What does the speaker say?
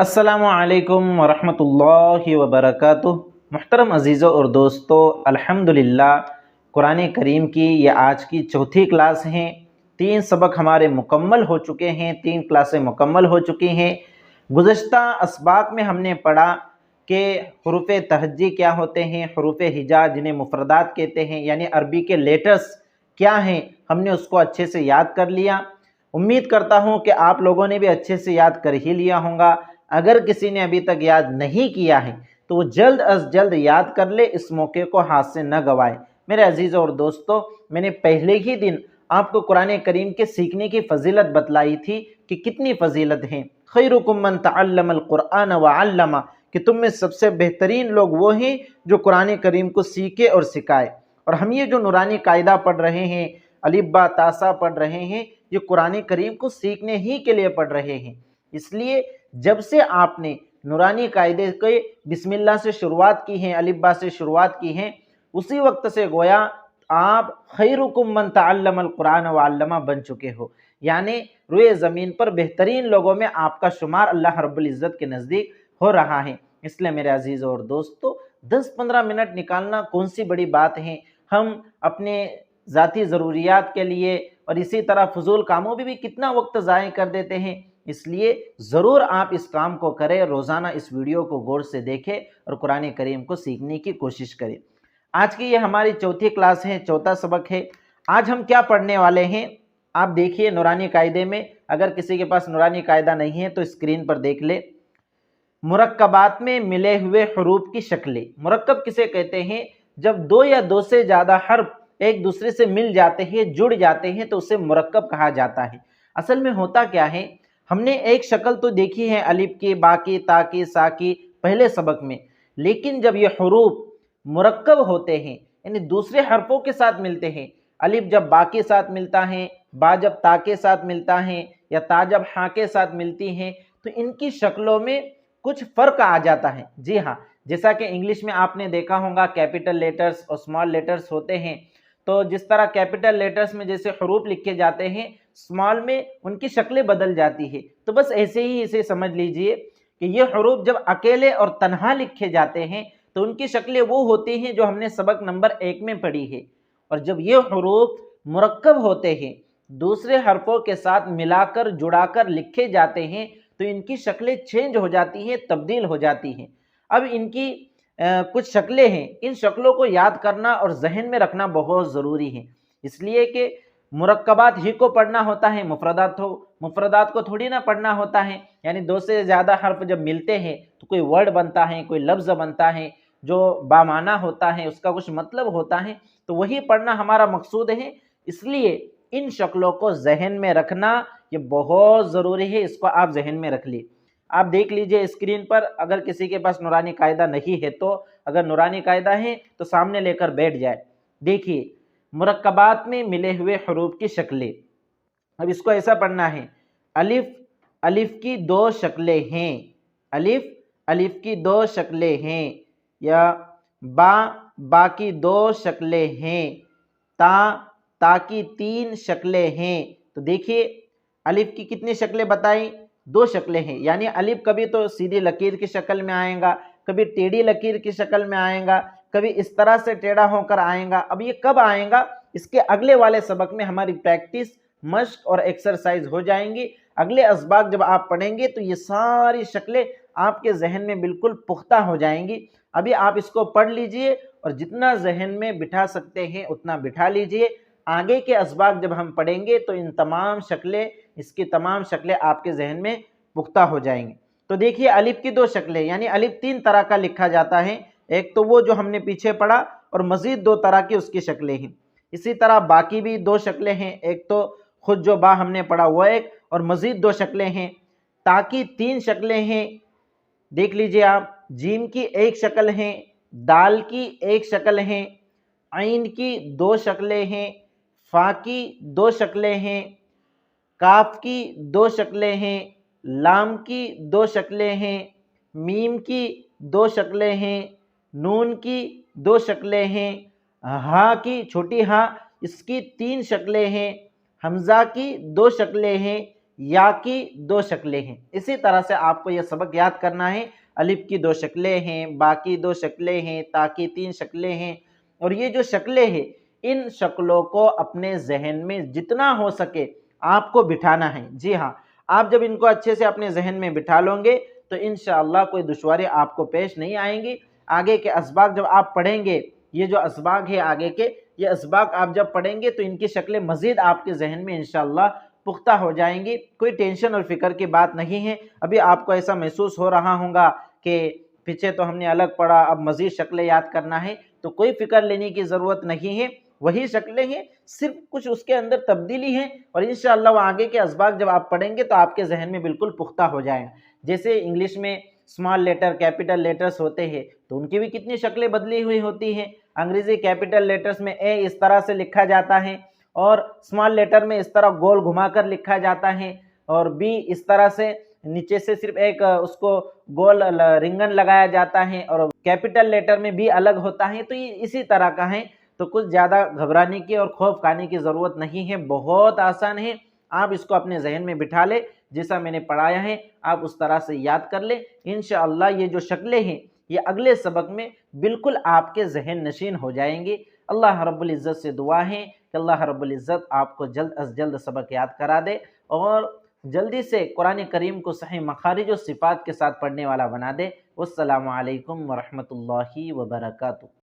السلام علیکم ورحمۃ اللہ وبرکاتہ۔ محترم عزیزوں اور دوستو، الحمدللہ قرآن کریم کی یہ آج کی چوتھی کلاس ہیں۔ 3 سبق ہمارے مکمل ہو چکے ہیں، 3 کلاسیں مکمل ہو چکی ہیں۔ گزشتہ اسباق میں ہم نے پڑھا کہ حروف تہجی کیا ہوتے ہیں، حروف ہجا جنہیں مفردات کہتے ہیں، یعنی عربی کے لیٹرز کیا ہیں، ہم نے اس کو اچھے سے یاد کر لیا۔ امید کرتا ہوں کہ آپ لوگوں نے بھی اچھے سے یاد کر ہی لیا ہوگا۔ اگر کسی نے ابھی تک یاد نہیں کیا ہے تو وہ جلد از جلد یاد کر لے، اس موقع کو ہاتھ سے نہ گوائے۔ میرے عزیزوں اور دوستو، میں نے پہلے ہی دن آپ کو قرآن کریم کے سیکھنے کی فضیلت بتلائی تھی کہ کتنی فضیلت ہیں۔ خیرکم من تعلم القرآن وعلم، کہ تم میں سب سے بہترین لوگ وہ ہیں جو قرآن کریم کو سیکھے اور سکھائے۔ اور ہم یہ جو نورانی قاعدہ پڑھ رہے ہیں، الف با تا سا پڑھ رہے ہیں، یہ قرآن کریم کو سیکھنے ہی کے لیے پڑھ رہے ہیں۔ اس لیے جب سے آپ نے نورانی قاعدے کے بسم اللہ سے شروعات کی ہے، الف با سے شروعات کی ہے، اسی وقت سے گویا آپ خیرکم من تعلم القرآن وعلمہ بن چکے ہو، یعنی روئے زمین پر بہترین لوگوں میں آپ کا شمار اللہ رب العزت کے نزدیک ہو رہا ہے۔ اس لیے میرے عزیزوں اور دوستو، 10-15 منٹ نکالنا کون سی بڑی بات ہے۔ ہم اپنے ذاتی ضروریات کے لیے اور اسی طرح فضول کاموں میں بھی کتنا وقت ضائع کر دیتے ہیں۔ اس لیے ضرور آپ اس کام کو کریں، روزانہ اس ویڈیو کو غور سے دیکھیں اور قرآن کریم کو سیکھنے کی کوشش کریں۔ آج کی یہ ہماری چوتھی کلاس ہے، چوتھا سبق ہے۔ آج ہم کیا پڑھنے والے ہیں، آپ دیکھیے نورانی قاعدے میں، اگر کسی کے پاس نورانی قاعدہ نہیں ہے تو اسکرین پر دیکھ لے۔ مرکبات میں ملے ہوئے حروف کی شکلیں۔ مرکب کسے کہتے ہیں؟ جب 2 یا 2 سے زیادہ حرف ایک دوسرے سے مل جاتے ہیں، جڑ جاتے ہیں، تو اسے مرکب کہا جاتا ہے۔ اصل میں ہوتا کیا ہے، ہم نے ایک شکل تو دیکھی ہے الف کی، با کی، تا کی، سا کی پہلے سبق میں، لیکن جب یہ حروف مرکب ہوتے ہیں، یعنی دوسرے حرفوں کے ساتھ ملتے ہیں، الف جب با کے ساتھ ملتا ہے، با جب تا کے ساتھ ملتا ہے، یا تا جب ہاں کے ساتھ ملتی ہیں، تو ان کی شکلوں میں کچھ فرق آ جاتا ہے۔ جی ہاں، جیسا کہ انگلش میں آپ نے دیکھا ہوگا کیپٹل لیٹرز اور اسمال لیٹرز ہوتے ہیں، تو جس طرح کیپٹل لیٹرز میں جیسے حروف لکھے جاتے ہیں، اسمال میں ان کی شکلیں بدل جاتی ہے۔ تو بس ایسے ہی اسے سمجھ لیجئے کہ یہ حروف جب اکیلے اور تنہا لکھے جاتے ہیں تو ان کی شکلیں وہ ہوتی ہیں جو ہم نے سبق نمبر 1 میں پڑھی ہے، اور جب یہ حروف مرکب ہوتے ہیں، دوسرے حرفوں کے ساتھ ملا کر جڑا کر لکھے جاتے ہیں، تو ان کی شکلیں چینج ہو جاتی ہیں، تبدیل ہو جاتی ہیں۔ اب ان کی کچھ شکلیں ہیں، ان شکلوں کو یاد کرنا اور ذہن میں رکھنا بہت ضروری ہے، اس لیے کہ مرکبات ہی کو پڑھنا ہوتا ہے، مفردات کو تھوڑی نہ پڑھنا ہوتا ہے۔ یعنی 2 سے زیادہ حرف جب ملتے ہیں تو کوئی ورڈ بنتا ہے، کوئی لفظ بنتا ہے جو بامعنی ہوتا ہے، اس کا کچھ مطلب ہوتا ہے، تو وہی پڑھنا ہمارا مقصود ہے۔ اس لیے ان شکلوں کو ذہن میں رکھنا یہ بہت ضروری ہے، اس کو آپ ذہن میں رکھ لیے۔ آپ دیکھ لیجئے اسکرین پر، اگر کسی کے پاس نورانی قاعدہ نہیں ہے تو، اگر نورانی قاعدہ ہے تو سامنے لے کر بیٹھ جائے۔ دیکھیے، مرکبات میں ملے ہوئے حروف کی شکلیں۔ اب اس کو ایسا پڑھنا ہے، الف کی 2 شکلیں ہیں، الف کی 2 شکلیں ہیں، یا با کی 2 شکلیں ہیں، تا کی 3 شکلیں ہیں۔ تو دیکھیے الف کی کتنی شکلیں بتائیں؟ 2 شکلیں ہیں، یعنی الف کبھی تو سیدھی لکیر کی شکل میں آئے گا، کبھی ٹیڑھی لکیر کی شکل میں آئے گا، کبھی اس طرح سے ٹیڑھا ہو کر آئے گا۔ اب یہ کب آئے گا؟ اس کے اگلے والے سبق میں ہماری پریکٹس، مشق اور ایکسرسائز ہو جائیں گی۔ اگلے اسباق جب آپ پڑھیں گے تو یہ ساری شکلیں آپ کے ذہن میں بالکل پختہ ہو جائیں گی۔ ابھی آپ اس کو پڑھ لیجئے اور جتنا ذہن میں بٹھا سکتے ہیں اتنا بٹھا لیجئے۔ آگے کے اسباق جب ہم پڑھیں گے تو اس کی تمام شکلیں آپ کے ذہن میں پختہ ہو جائیں گی۔ تو دیکھیے الف کی 2 شکلیں، یعنی الف 3 طرح کا لکھا جاتا ہے، ایک تو وہ جو ہم نے پیچھے پڑھا، اور مزید 2 طرح کی اس کی شکلیں ہیں۔ اسی طرح باقی بھی 2 شکلیں ہیں، ایک تو خود جو با ہم نے پڑھا وہ ایک، اور مزید 2 شکلیں ہیں۔ تا کی 3 شکلیں ہیں، دیکھ لیجئے آپ، جیم کی 1 شکل ہے، دال کی 1 شکل ہے، عین کی 2 شکلیں ہیں، فا کی 2 شکلیں ہیں، کاف کی 2 شکلیں ہیں، لام کی 2 شکلیں ہیں، میم کی 2 شکلیں ہیں، نون کی 2 شکلیں ہیں، ہاں کی چھوٹی ہاں اس کی 3 شکلیں ہیں، حمزہ کی 2 شکلیں ہیں، یا کی دو شکلیں ہیں۔ اسی طرح سے آپ کو یہ سبق یاد کرنا ہے، الف کی دو شکلیں ہیں، با کی دو شکلیں ہیں، تا کی تین شکلیں ہیں، اور یہ جو شکلیں ہیں ان شکلوں کو اپنے ذہن میں جتنا ہو سکے آپ کو بٹھانا ہے۔ جی ہاں، آپ جب ان کو اچھے سے اپنے ذہن میں بٹھا لیں گے تو انشاءاللہ کوئی دشواری آپ کو پیش نہیں آئیں گی۔ آگے کے اسباق جب آپ پڑھیں گے، یہ جو اسباق ہے آگے کے، یہ اسباق آپ جب پڑھیں گے تو ان کی شکلیں مزید آپ کے ذہن میں انشاءاللہ پختہ ہو جائیں گی۔ کوئی ٹینشن اور فکر کی بات نہیں ہے۔ ابھی آپ کو ایسا محسوس ہو رہا ہوگا کہ پیچھے تو ہم نے الگ پڑھا، اب مزید شکلیں یاد کرنا ہے، تو کوئی فکر لینے کی ضرورت نہیں ہے، وہی شکلیں ہیں، صرف کچھ اس کے اندر تبدیلی ہے، اور انشاءاللہ وہ آگے کے اسباق جب آپ پڑھیں گے تو آپ کے ذہن میں بالکل پختہ ہو جائیں۔ جیسے انگلش میں اسمال لیٹر کیپٹل لیٹرز ہوتے ہیں تو ان کی بھی کتنی شکلیں بدلی ہوئی ہوتی ہیں۔ انگریزی کیپٹل لیٹرز میں اے اس طرح سے لکھا جاتا ہے، اور اسمال لیٹر میں اس طرح گول گھما کر لکھا جاتا ہے، اور بی اس طرح سے نیچے سے صرف ایک اس کو گول رنگن لگایا جاتا ہے، اور کیپٹل لیٹر میں بھی الگ ہوتا ہے۔ تو یہ اسی طرح کا ہے، تو کچھ زیادہ گھبرانے کی اور خوف کھانے کی ضرورت نہیں ہے، بہت آسان ہے۔ آپ اس کو اپنے ذہن میں بٹھا لیں، جیسا میں نے پڑھایا ہے آپ اس طرح سے یاد کر لیں۔ انشاءاللہ یہ جو شکلیں ہیں یہ اگلے سبق میں بالکل آپ کے ذہن نشین ہو جائیں گی۔ اللہ رب العزت سے دعا ہے کہ اللہ رب العزت آپ کو جلد از جلد سبق یاد کرا دے، اور جلدی سے قرآن کریم کو صحیح مخارج و صفات کے ساتھ پڑھنے والا بنا دے۔ والسلام علیکم ورحمۃ اللہ وبرکاتہ۔